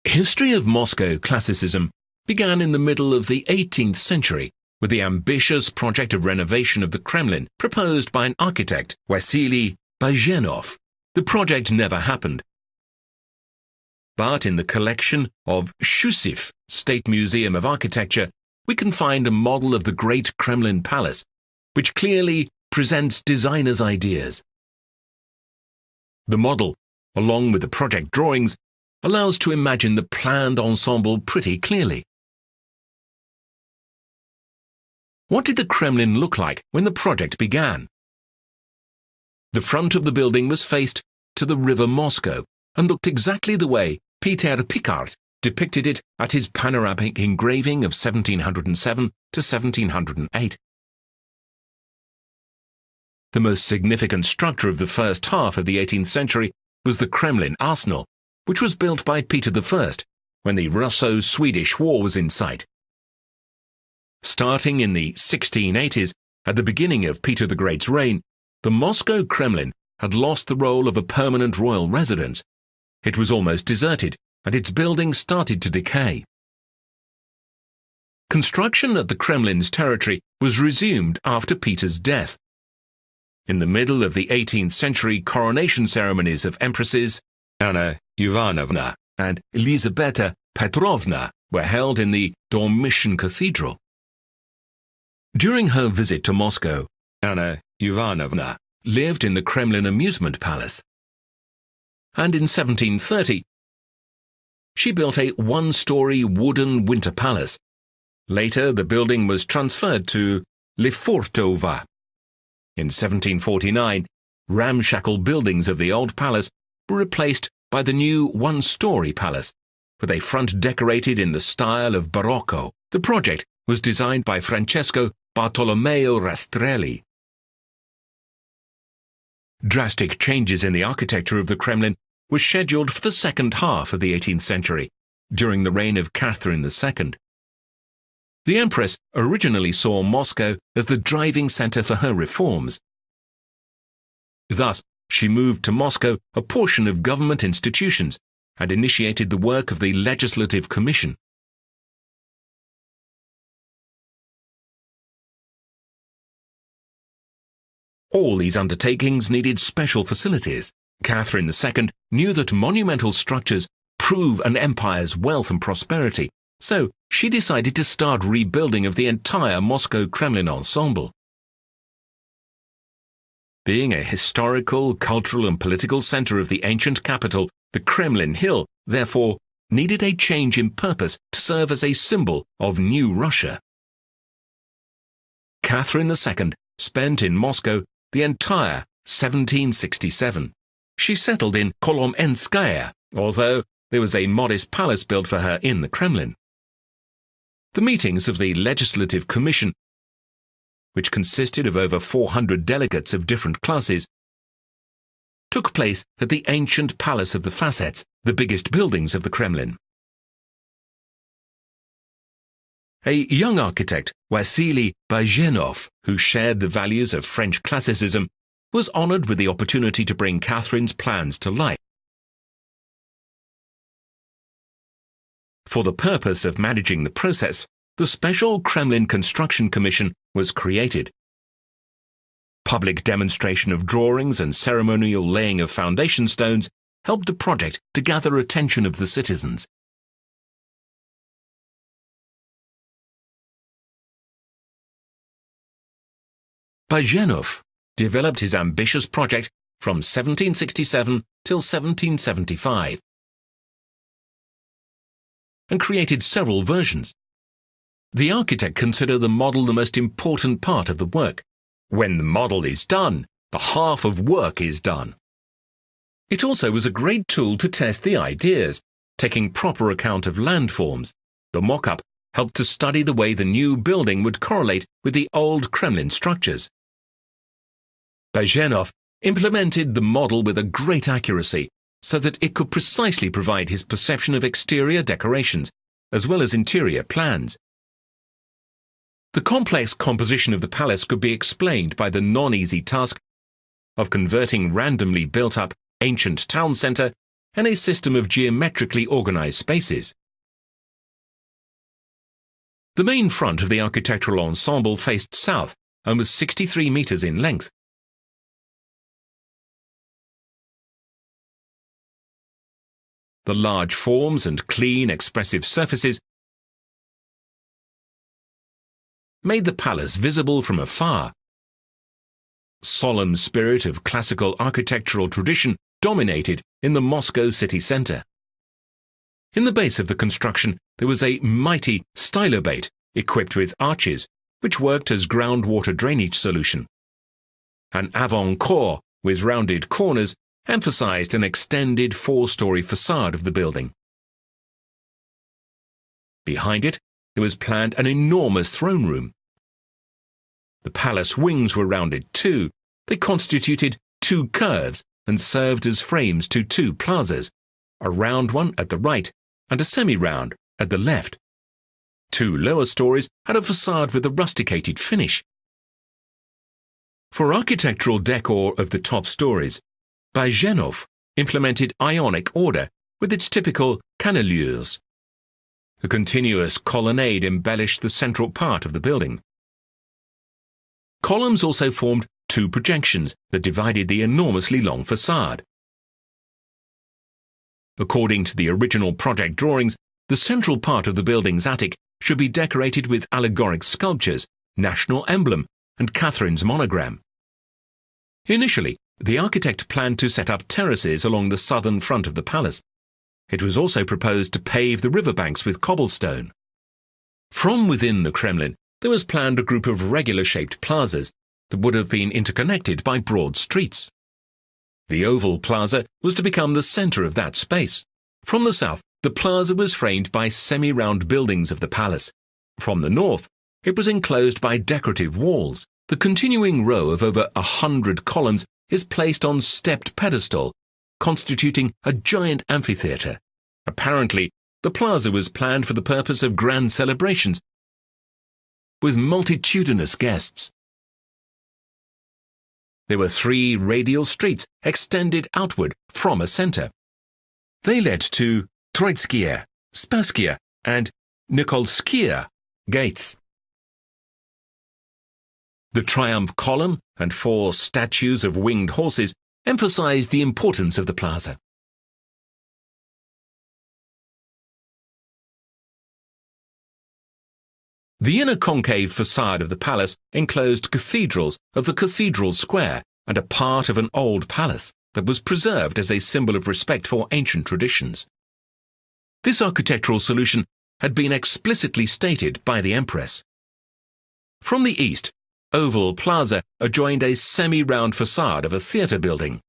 History of Moscow classicism began in the middle of the 18th century with the ambitious project of renovation of the Kremlin proposed by an architect, Vasily Bazhenov. The project never happened. But in the collection of Shusev State Museum of Architecture, we can find a model of the Great Kremlin Palace, which clearly presents designers' ideas. The model, along with the project drawings, allows to imagine the planned ensemble pretty clearly. What did the Kremlin look like when the project began? The front of the building was faced to the river Moscow and looked exactly the way Peter Picard depicted it at his panoramic engraving of 1707 to 1708. The most significant structure of the first half of the 18th century was the Kremlin Arsenal, which was built by Peter I when the Russo-Swedish War was in sight. Starting in the 1680s, at the beginning of Peter the Great's reign, the Moscow Kremlin had lost the role of a permanent royal residence. It was almost deserted, and its buildings started to decay. Construction at the Kremlin's territory was resumed after Peter's death. In the middle of the 18th century, coronation ceremonies of empresses Anna Ivanovna and Elizabeta Petrovna were held in the Dormition Cathedral. During her visit to Moscow, Anna Ivanovna lived in the Kremlin Amusement Palace. And in 1730, she built a one-story wooden winter palace. Later, the building was transferred to Lefortova. In 1749, ramshackle buildings of the old palace were replaced by the new one-story palace, with a front decorated in the style of Barocco. The project was designed by Francesco Bartolomeo Rastrelli. Drastic changes in the architecture of the Kremlin were scheduled for the second half of the 18th century, during the reign of Catherine II. The Empress originally saw Moscow as the driving center for her reforms. Thus, she moved to Moscow a portion of government institutions and initiated the work of the Legislative Commission. All these undertakings needed special facilities. Catherine II knew that monumental structures prove an empire's wealth and prosperity, so she decided to start rebuilding of the entire Moscow Kremlin ensemble. Being a historical, cultural and political center of the ancient capital, the Kremlin Hill, therefore, needed a change in purpose to serve as a symbol of new Russia. Catherine II spent in Moscow the entire 1767. She settled in Kolomenskaya, although there was a modest palace built for her in the Kremlin. The meetings of the Legislative Commission, which consisted of over 400 delegates of different classes, took place at the ancient Palace of the Facets, the biggest buildings of the Kremlin. A young architect, Vasily Bazhenov, who shared the values of French classicism, was honored with the opportunity to bring Catherine's plans to life. For the purpose of managing the process, the Special Kremlin Construction Commission was created. Public demonstration of drawings and ceremonial laying of foundation stones helped the project to gather attention of the citizens. Bazhenov developed his ambitious project from 1767 till 1775 and created several versions. The architect considered the model the most important part of the work. When the model is done, the half of work is done. It also was a great tool to test the ideas, taking proper account of landforms. The mock-up helped to study the way the new building would correlate with the old Kremlin structures. Bazhenov implemented the model with a great accuracy so that it could precisely provide his perception of exterior decorations as well as interior plans. The complex composition of the palace could be explained by the non-easy task of converting randomly built-up ancient town centre and a system of geometrically organized spaces. The main front of the architectural ensemble faced south and was 63 meters in length. The large forms and clean, expressive surfaces made the palace visible from afar. Solemn spirit of classical architectural tradition dominated in the Moscow city centre. In the base of the construction there was a mighty stylobate equipped with arches, which worked as groundwater drainage solution. An avant-corps with rounded corners emphasized an extended four-story facade of the building. Behind it, there was planned an enormous throne room. The palace wings were rounded too. They constituted two curves and served as frames to two plazas, a round one at the right and a semi-round at the left. Two lower stories had a facade with a rusticated finish. For architectural decor of the top stories, Bajenov implemented Ionic order with its typical cannelures. A continuous colonnade embellished the central part of the building. Columns also formed two projections that divided the enormously long facade. According to the original project drawings, the central part of the building's attic should be decorated with allegoric sculptures, national emblem, and Catherine's monogram. Initially, the architect planned to set up terraces along the southern front of the palace. It was also proposed to pave the riverbanks with cobblestone. From within the Kremlin, there was planned a group of regular-shaped plazas that would have been interconnected by broad streets. The Oval Plaza was to become the center of that space. From the south, the plaza was framed by semi-round buildings of the palace. From the north, it was enclosed by decorative walls. The continuing row of over 100 columns is placed on stepped pedestal, constituting a giant amphitheater. Apparently, the plaza was planned for the purpose of grand celebrations with multitudinous guests. There were 3 radial streets extended outward from a center. They led to Troitskia, Spaskia, and Nikolskia gates. The Triumph Column and 4 statues of winged horses emphasized the importance of the plaza. The inner concave facade of the palace enclosed cathedrals of the cathedral square and a part of an old palace that was preserved as a symbol of respect for ancient traditions. This architectural solution had been explicitly stated by the Empress. From the east, Oval Plaza adjoined a semi-round facade of a theatre building.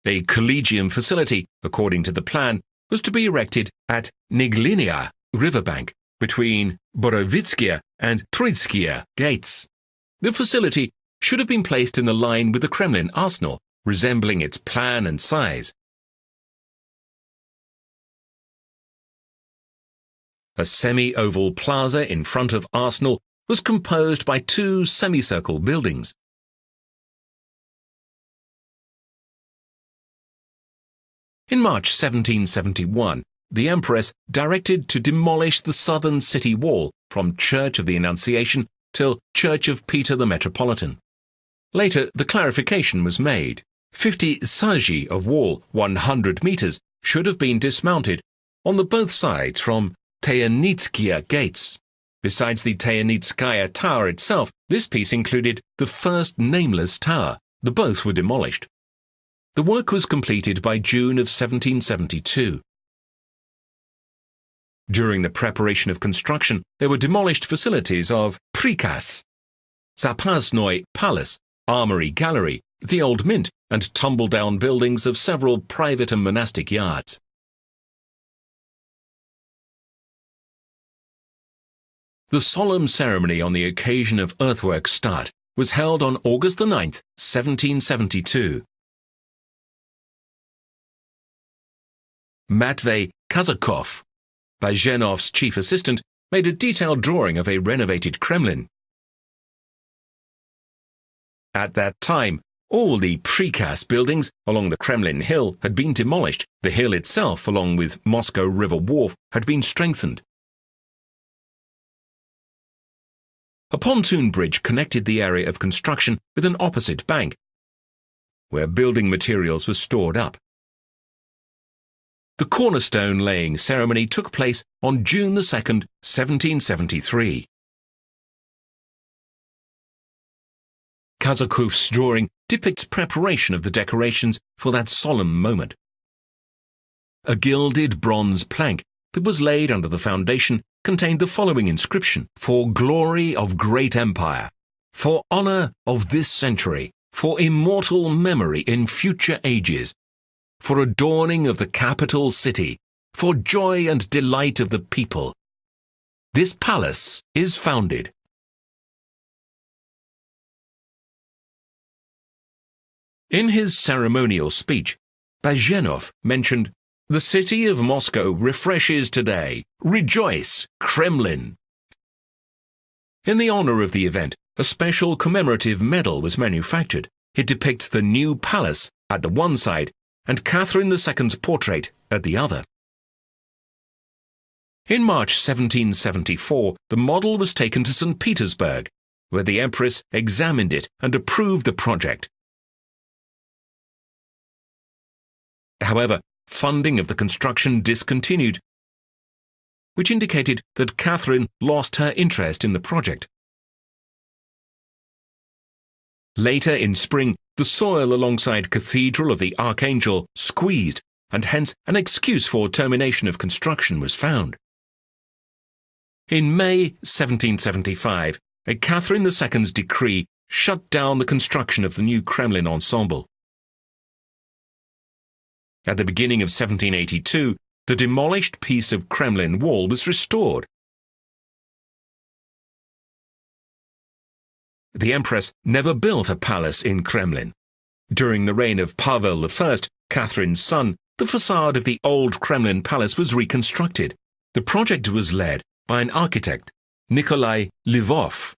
A collegium facility, according to the plan, was to be erected at Niglinia riverbank between Borovitskia and Troitskia gates. The facility should have been placed in the line with the Kremlin arsenal, resembling its plan and size. A semi-oval plaza in front of arsenal was composed by 2 semicircle buildings. In March 1771, the Empress directed to demolish the southern city wall from Church of the Annunciation till Church of Peter the Metropolitan. Later, the clarification was made. 50 saji of wall, 100 meters, should have been dismounted on the both sides from Tayanitskaya gates. Besides the Tayanitskaya tower itself, this piece included the first nameless tower. The both were demolished. The work was completed by June of 1772. During the preparation of construction, there were demolished facilities of Prikaz, Zapasnoy Palace, Armory Gallery, the Old Mint, and tumble-down buildings of several private and monastic yards. The solemn ceremony on the occasion of earthworks start was held on August 9, 1772. Matvey Kazakov, Bajenov's chief assistant, made a detailed drawing of a renovated Kremlin. At that time, All the precast buildings along the Kremlin Hill had been demolished. The hill itself, along with Moscow River Wharf, had been strengthened. A pontoon bridge connected the area of construction with an opposite bank, where building materials were stored up. The cornerstone laying ceremony took place on June 2, 1773. Kazakov's drawing depicts preparation of the decorations for that solemn moment. A gilded bronze plank that was laid under the foundation contained the following inscription: "For glory of great empire, for honor of this century, for immortal memory in future ages, for adorning of the capital city, for joy and delight of the people, this palace is founded." In his ceremonial speech, Bazhenov mentioned, "The city of Moscow refreshes today. Rejoice, Kremlin!" In the honor of the event, a special commemorative medal was manufactured. It depicts the new palace at the one side and Catherine II's portrait at the other. In March 1774, the model was taken to St. Petersburg, where the Empress examined it and approved the project. However, funding of the construction discontinued, which indicated that Catherine lost her interest in the project. Later in spring, the soil alongside Cathedral of the Archangel squeezed, and hence an excuse for termination of construction was found. In May 1775, a Catherine II's decree shut down the construction of the new Kremlin ensemble. At the beginning of 1782, the demolished piece of Kremlin wall was restored. The Empress never built a palace in Kremlin. During the reign of Pavel I, Catherine's son, the facade of the old Kremlin palace was reconstructed. The project was led by an architect, Nikolai Lvov.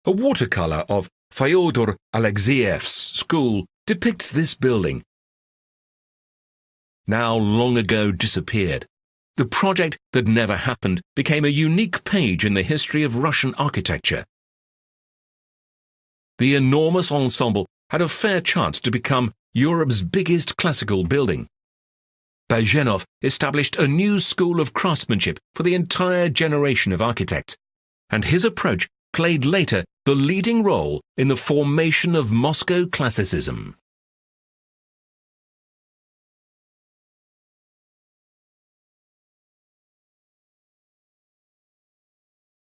A watercolor of Fyodor Alexeyev's school depicts this building, now long ago disappeared. The project that never happened became a unique page in the history of Russian architecture. The enormous ensemble had a fair chance to become Europe's biggest classical building. Bazhenov established a new school of craftsmanship for the entire generation of architects, and his approach played later the leading role in the formation of Moscow classicism.